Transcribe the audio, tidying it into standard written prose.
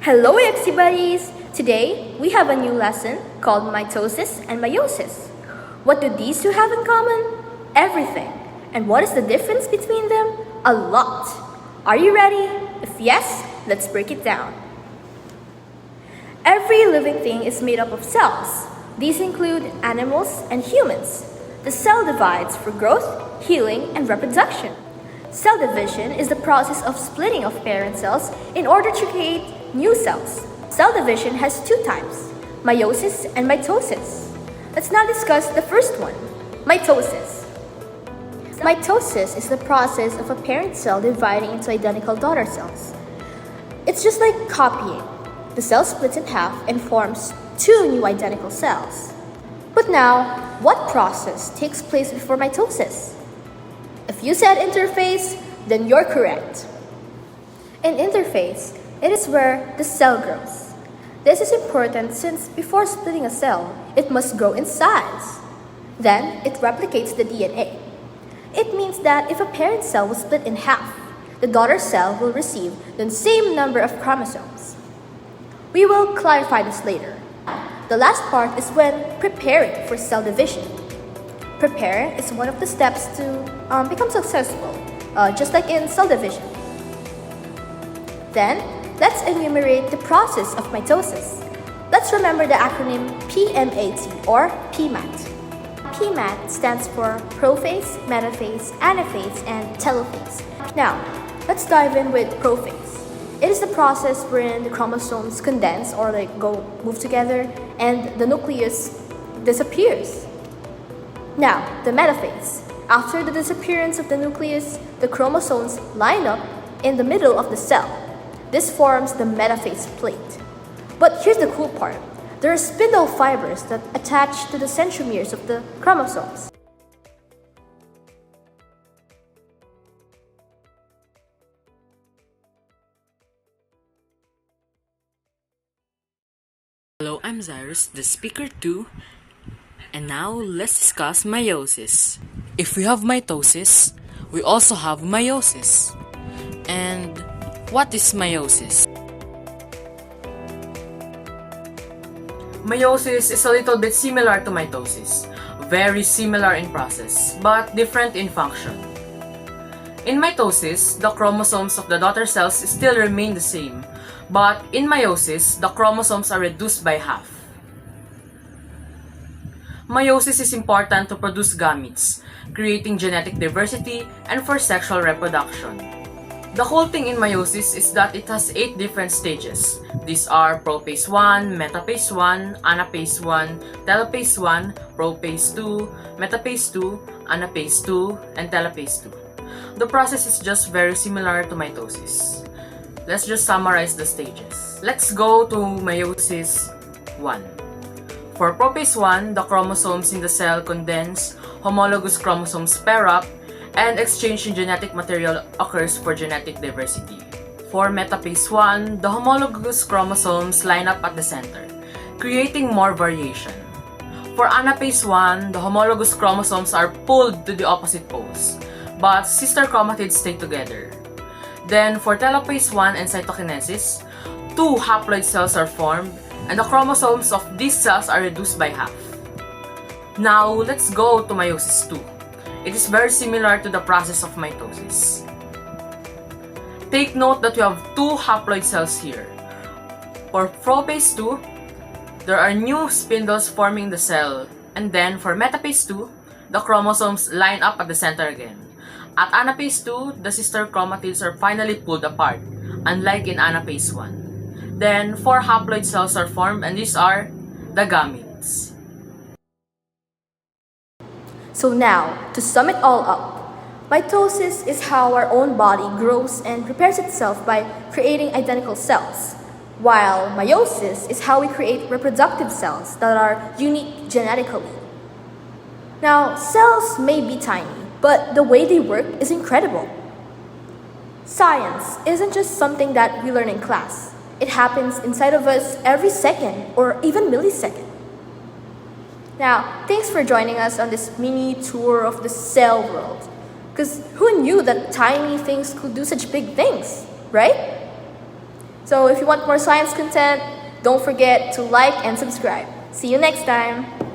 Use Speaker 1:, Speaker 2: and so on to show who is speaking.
Speaker 1: Hello ASTI buddies! Today, we have a new lesson called Mitosis and Meiosis. What do these two have in common? Everything. And what is the difference between them? A lot. Are you ready? If yes, let's break it down. Every living thing is made up of cells. These include animals and humans. The cell divides for growth, healing, and reproduction. Cell division is the process of splitting of parent cells in order to create new cells. Cell division has two types, meiosis and mitosis. Let's now discuss the first one, mitosis. Mitosis is the process of a parent cell dividing into identical daughter cells. It's just like copying. The cell splits in half and forms two new identical cells. But now, what process takes place before mitosis? If you said interphase, then you're correct. In interphase, it is where the cell grows. This is important since before splitting a cell, it must grow in size. Then, it replicates the DNA. It means that if a parent cell was split in half, the daughter cell will receive the same number of chromosomes. We will clarify this later. The last part is when preparing for cell division. Preparing is one of the steps to become successful, just like in cell division. Then, let's enumerate the process of mitosis. Let's remember the acronym PMAT or PMAT. PMAT stands for prophase, metaphase, anaphase, and telophase. Now, let's dive in with prophase. It is the process wherein the chromosomes condense or move together and the nucleus disappears. Now, the metaphase. After the disappearance of the nucleus, the chromosomes line up in the middle of the cell. This forms the metaphase plate. But here's the cool part. There are spindle fibers that attach to the centromeres of the chromosomes.
Speaker 2: Hello, I'm Zyrus, the speaker 2, and now let's discuss meiosis. If we have mitosis, we also have meiosis. And what is meiosis?
Speaker 3: Meiosis is a little bit similar to mitosis, very similar in process, but different in function. In mitosis, the chromosomes of the daughter cells still remain the same, but in meiosis, the chromosomes are reduced by half. Meiosis is important to produce gametes, creating genetic diversity and for sexual reproduction. The whole thing in meiosis is that it has 8 different stages. These are prophase 1, metaphase 1, anaphase 1, telophase 1, prophase 2, metaphase 2, anaphase 2, and telophase 2. The process is just very similar to mitosis. Let's just summarize the stages. Let's go to meiosis 1. For prophase 1, the chromosomes in the cell condense, homologous chromosomes pair up, and exchange in genetic material occurs for genetic diversity. For metaphase 1, the homologous chromosomes line up at the center, creating more variation. For anaphase 1, the homologous chromosomes are pulled to the opposite poles, but sister chromatids stay together. Then, for telophase 1 and cytokinesis, 2 haploid cells are formed, and the chromosomes of these cells are reduced by half. Now, let's go to meiosis 2. It is very similar to the process of mitosis. Take note that we have 2 haploid cells here. For prophase 2, there are new spindles forming the cell, and then for metaphase 2, the chromosomes line up at the center again. At anaphase 2, the sister chromatids are finally pulled apart, unlike in anaphase 1. Then, 4 haploid cells are formed, and these are the gametes.
Speaker 1: So now, to sum it all up, mitosis is how our own body grows and repairs itself by creating identical cells, while meiosis is how we create reproductive cells that are unique genetically. Now, cells may be tiny, but the way they work is incredible. Science isn't just something that we learn in class. It happens inside of us every second or even millisecond. Now, thanks for joining us on this mini tour of the cell world. Because who knew that tiny things could do such big things, right? So if you want more science content, don't forget to like and subscribe. See you next time!